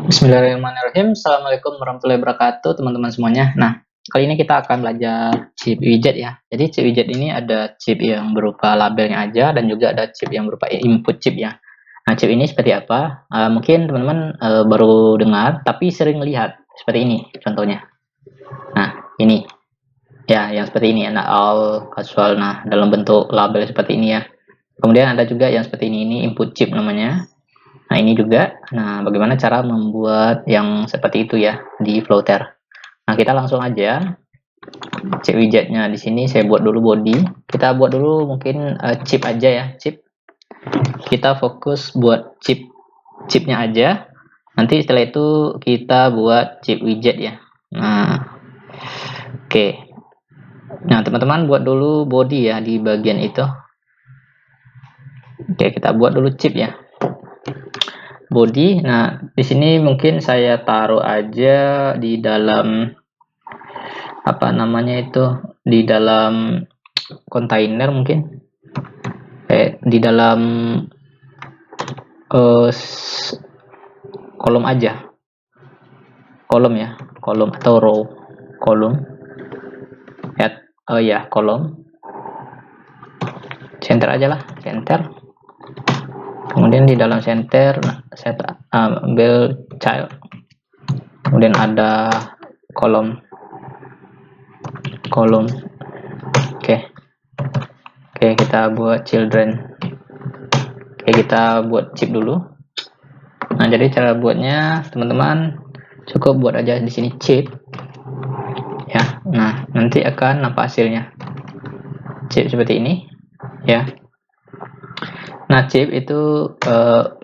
Bismillahirrahmanirrahim. Assalamualaikum warahmatullahi wabarakatuh, teman-teman semuanya. Nah, kali ini kita akan belajar chip widget ya. Jadi chip widget ini ada chip yang berupa labelnya aja dan juga ada chip yang berupa input chip ya. Nah, chip ini seperti apa? Mungkin teman-teman baru dengar, tapi sering lihat seperti ini contohnya. Nah, ini ya, yang seperti ini, nah, all casual. Nah, dalam bentuk label seperti ini ya. Kemudian ada juga yang seperti ini input chip namanya. Nah, ini juga. Nah, bagaimana cara membuat yang seperti itu ya di Flutter. Nah, kita langsung aja cek widgetnya. Di sini saya buat dulu body. Kita buat dulu mungkin chip aja ya, chip. Kita fokus buat chipnya aja. Nanti setelah itu kita buat chip widget ya. Nah, oke. Nah, teman-teman buat dulu body ya di bagian itu. Oke, kita buat dulu chip ya. Body. Nah, di sini mungkin saya taruh aja di dalam apa namanya itu, di dalam kontainer mungkin, di dalam kolom aja, kolom ya, kolom atau row, kolom, ya kolom, center aja lah, center. Kemudian di dalam center, nah, saya ambil child, kemudian ada kolom, oke, kita buat children. Oke, kita buat chip dulu. Nah, jadi cara buatnya teman-teman cukup buat aja di sini chip ya. Nah, nanti akan nampak hasilnya chip seperti ini ya. Nah, chip itu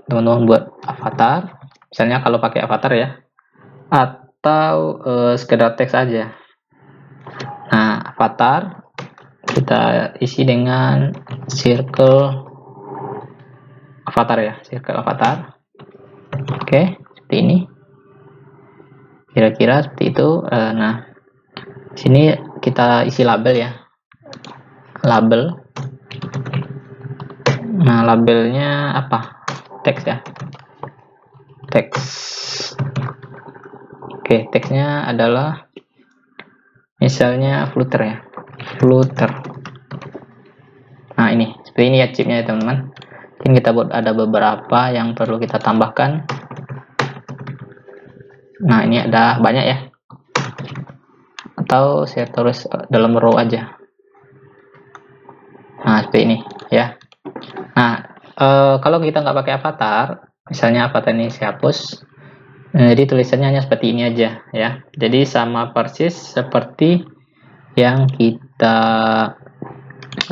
teman-teman buat avatar, misalnya kalau pakai avatar ya, atau sekedar teks aja. Nah, avatar kita isi dengan circle avatar ya, circle avatar. Oke, seperti ini. Kira-kira seperti itu. Nah, sini kita isi label ya, label. Nah, labelnya apa? Teks ya, teks. Oke, teksnya adalah misalnya Flutter ya, Flutter. Nah, ini seperti ini ya chipnya ya teman-teman. Mungkin kita buat ada beberapa yang perlu kita tambahkan. Nah, ini ada banyak ya, atau saya tulis dalam row aja. Nah, seperti ini ya. Nah, kalau kita nggak pakai avatar, misalnya avatar ini saya hapus, jadi tulisannya hanya seperti ini aja ya. Jadi sama persis seperti yang kita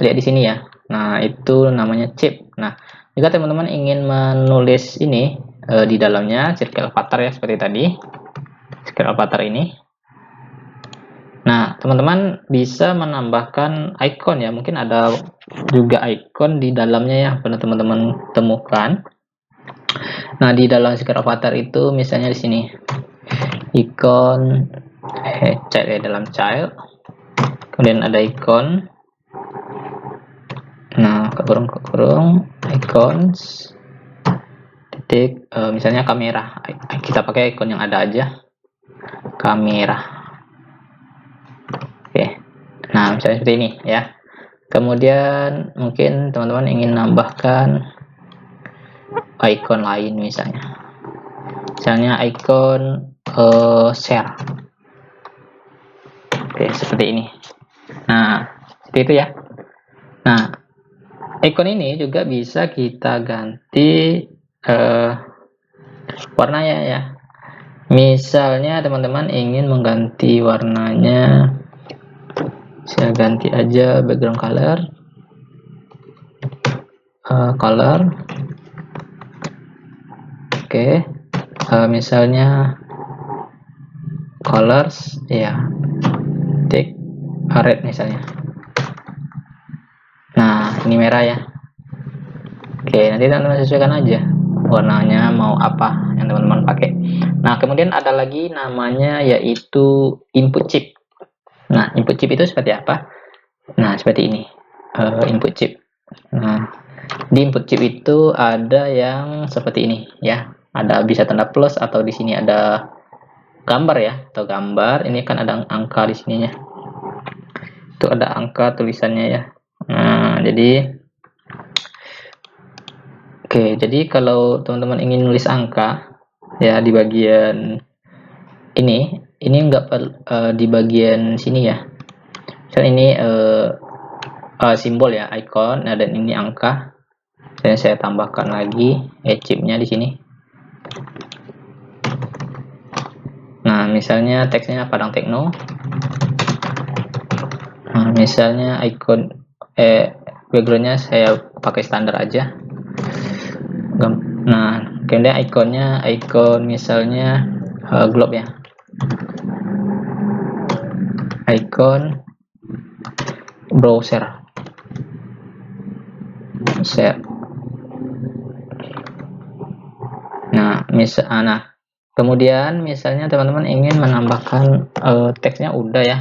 lihat di sini ya. Nah, itu namanya chip. Nah, jika teman-teman ingin menulis ini di dalamnya circle avatar ya, seperti tadi circle avatar ini. Nah, teman-teman bisa menambahkan icon ya. Mungkin ada juga icon di dalamnya ya, pernah teman-teman temukan. Nah, di dalam circle avatar itu misalnya di sini icon child ya, dalam child. Kemudian ada icon. Nah, kurung icons titik, misalnya kamera. Kita pakai icon yang ada aja, kamera. Oke. Nah, misalnya seperti ini ya. Kemudian mungkin teman-teman ingin nambahkan icon lain misalnya icon share. Oke, seperti ini. Nah, seperti itu ya. Nah, icon ini juga bisa kita ganti warnanya ya. Misalnya teman-teman ingin mengganti warnanya, saya ganti aja background color, oke. Misalnya colors ya, take red misalnya. Nah, ini merah ya. Oke, nanti teman-teman sesuaikan aja warnanya mau apa yang teman-teman pakai. Nah, kemudian ada lagi namanya yaitu input chip. Nah, input chip itu seperti apa? Nah, seperti ini input chip. Nah, di input chip itu ada yang seperti ini ya. ada bisa tanda plus, atau di sini ada gambar ya, atau gambar. Ini kan ada angka di sininya, itu ada angka tulisannya ya. Nah, jadi oke, jadi kalau teman-teman ingin nulis angka ya di bagian ini enggak di bagian sini ya. Misalnya ini simbol ya, icon. Nah, dan ini angka. Dan saya tambahkan lagi chipnya di sini. Nah, misalnya teksnya Padang Tekno. Nah, misalnya icon backgroundnya saya pakai standar aja. Nah, kemudian ikonnya icon misalnya globe ya. Icon browser. Nah, kemudian misalnya teman-teman ingin menambahkan teksnya udah ya.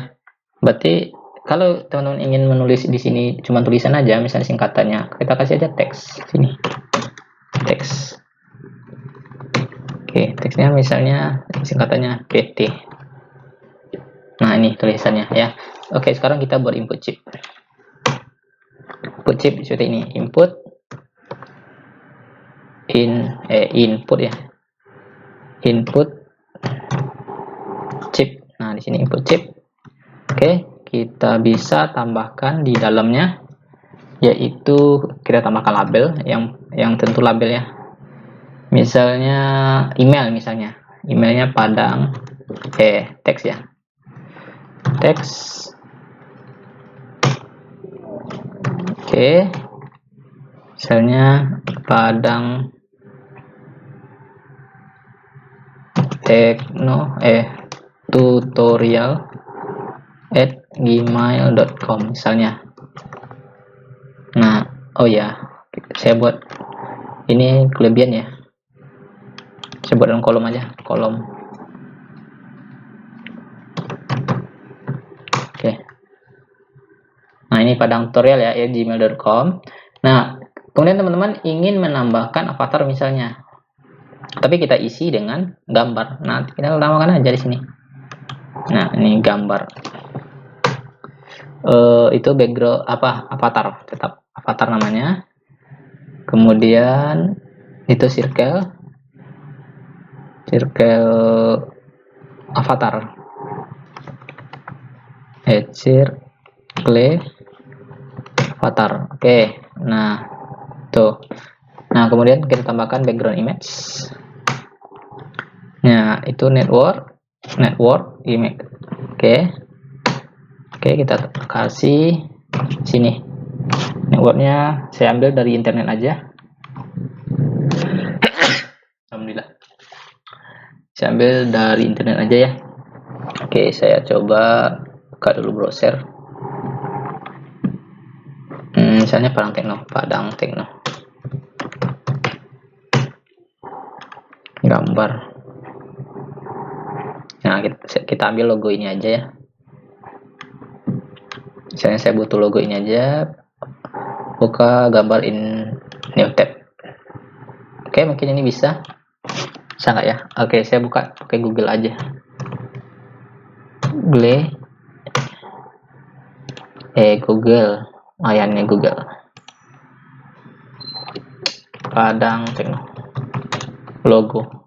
Berarti kalau teman-teman ingin menulis di sini cuma tulisan aja, misalnya singkatannya, kita kasih aja teks sini. Teks. Oke, teksnya misalnya singkatannya PT. Nah, ini tulisannya ya. Oke, sekarang kita buat input chip. Input chip seperti ini. Input ya. Input chip. Nah, di sini input chip. Oke, kita bisa tambahkan di dalamnya, yaitu kita tambahkan label yang tentu label ya. Misalnya email, emailnya Padang teks ya. Teks. Oke. Misalnya Padang Tekno tutorial @gmail.com misalnya. Nah, oh ya, saya buat ini kelebihan ya. Saya buat dalam kolom aja, kolom. Oke. Nah, ini Padang tutorial ya, @gmail.com. Nah, kemudian teman-teman ingin menambahkan avatar misalnya, tapi kita isi dengan gambar. Nah, kita tambahkan aja di sini. Nah, ini gambar. Itu background avatar, tetap avatar namanya. Kemudian itu circle avatar. Circle avatar. Oke. Nah, tuh. Nah, kemudian kita tambahkan background image. Nah, itu network image. Oke, kita kasih sini. Networknya saya ambil dari internet aja. Alhamdulillah. Saya ambil dari internet aja ya. Oke, saya coba buka dulu browser. Misalnya Padang Tekno. Gambar. Nah, kita ambil logo ini aja ya. Misalnya saya butuh logo ini aja. Buka gambar in new tab. Oke, mungkin ini bisa nggak ya? Oke, saya buka pakai Google aja. Google, layarnya Google. Padang Tekno. Logo.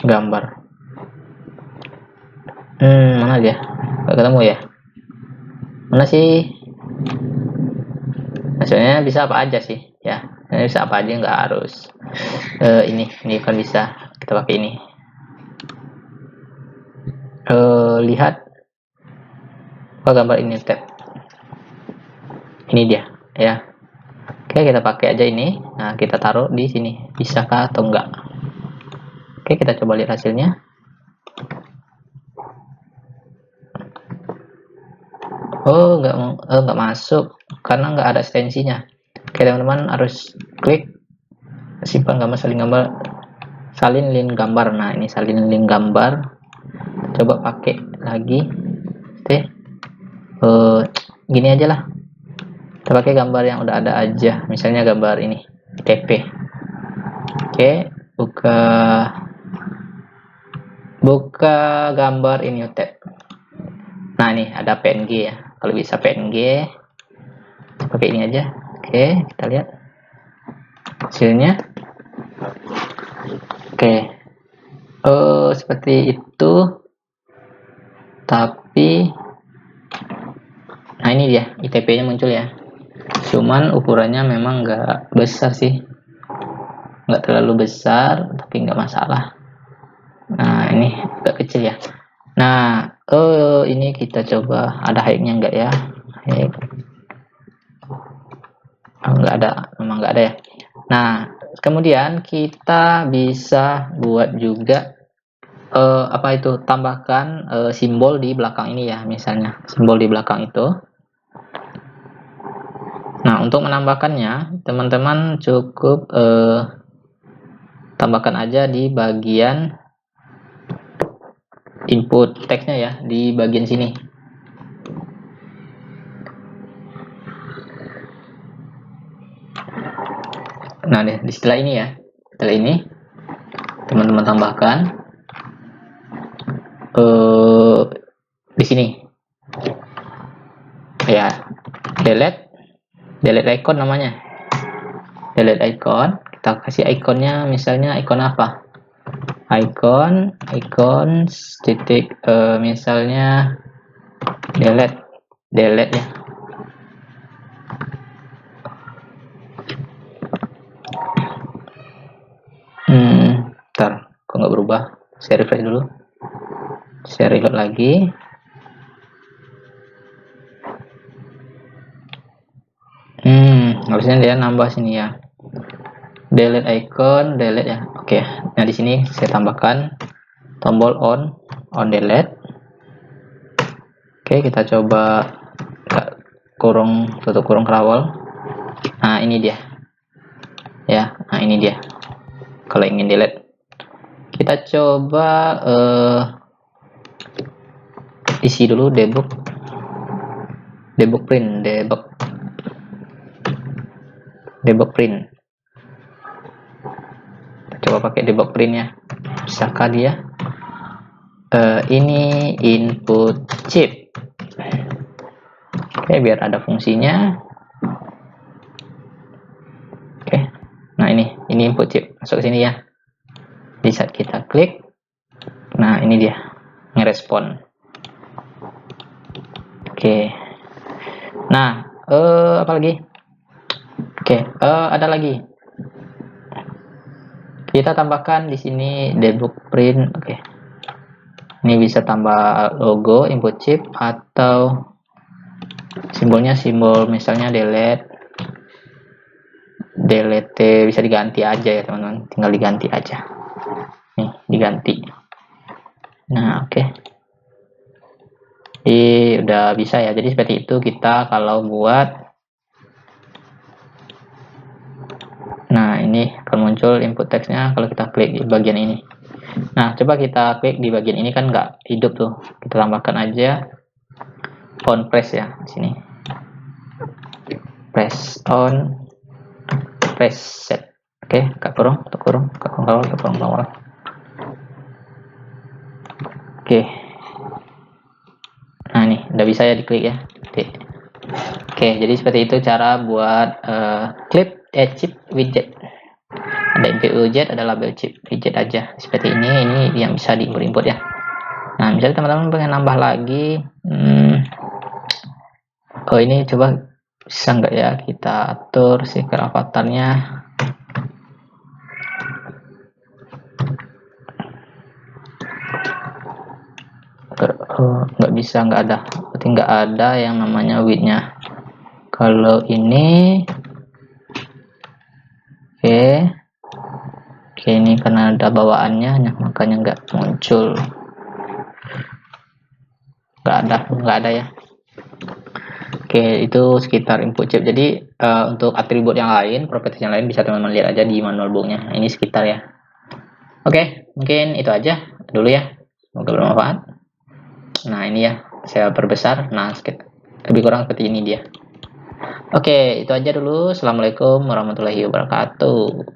Gambar. Mana dia? Nggak ketemu ya? Mana sih? Hasilnya bisa apa aja sih? Ya, bisa apa aja, nggak harus ini kan bisa kita pakai ini. Lihat gambar ini tab. Ini dia ya. Oke, kita pakai aja ini. Nah, kita taruh di sini. Bisakah atau enggak? Oke, kita coba lihat hasilnya. Oh, nggak masuk karena nggak ada ekstensinya. Oke, teman-teman harus klik simpan gambar, salin link gambar. Nah, ini salin link gambar. Coba pakai lagi. Gini aja lah. Kita pakai gambar yang udah ada aja. Misalnya gambar ini TP. Oke, buka gambar in new tab. Nah, ini ada PNG ya. Kalau bisa PNG pakai ini aja. Oke, kita lihat hasilnya. Oke, seperti itu. Tapi nah ini dia ITP nya muncul ya, cuman ukurannya memang nggak besar sih, nggak terlalu besar, tapi nggak masalah. Nah, ini agak kecil ya. Nah, ini kita coba ada high-nya nggak ya? High. Oh, nggak ada, memang nggak ada ya. Nah, kemudian kita bisa buat juga apa itu, tambahkan simbol di belakang ini ya, misalnya simbol di belakang itu. Nah, untuk menambahkannya teman-teman cukup tambahkan aja di bagian input teksnya ya, di bagian sini. Nah, di setelah ini ya, setelah ini teman-teman tambahkan di sini ya, delete icon namanya, delete icon. Kita kasih ikonnya, misalnya icon apa, icon titik misalnya delete ya. Ntar kok nggak berubah, saya refresh dulu, saya reload lagi. Harusnya dia nambah sini ya, delete icon, delete ya. Oke, nah di sini saya tambahkan tombol on delete. Oke, kita coba tutup kurung kerawal. Nah, ini dia ya. Nah, ini dia kalau ingin delete. Kita coba isi dulu debug print. Coba pakai debug print ya, bisakah dia? Ini input chip. Oke, biar ada fungsinya. Oke, nah ini input chip, masuk ke sini ya. Di saat kita klik, nah ini dia ngerespon. Oke, nah apa lagi? Oke, ada lagi. Kita tambahkan di sini debug print. Oke, ini bisa tambah logo input chip atau simbolnya simbol misalnya delete bisa diganti aja ya teman-teman, tinggal diganti aja nih, diganti. Nah, oke. Udah bisa ya. Jadi seperti itu kita kalau buat. Nah, ini akan muncul input teksnya kalau kita klik di bagian ini. Nah, coba kita klik di bagian ini, kan nggak hidup tuh. Kita tambahkan aja on press ya di sini. Press on, press set. Oke, kurung awal. Oke. Nah, ini udah bisa ya diklik ya. Oke, jadi seperti itu cara buat chip widget. Ada input widget, ada label chip widget aja. Seperti ini yang bisa diimport ya. Nah, misalnya teman-teman pengen nambah lagi, ini coba bisa nggak ya kita atur stiker avatarnya. Nggak bisa, nggak ada, berarti nggak ada yang namanya width-nya. Kalau ini oke, ini karena ada bawaannya, makanya nggak muncul, nggak ada ya. Oke, itu sekitar input chip. Jadi untuk atribut yang lain, properties yang lain bisa teman-teman lihat aja di manual booknya. Ini sekitar ya. Oke, mungkin itu aja dulu ya, semoga bermanfaat. Nah, ini ya saya perbesar. Nah, lebih kurang seperti ini dia. Oke, itu aja dulu. Assalamualaikum warahmatullahi wabarakatuh.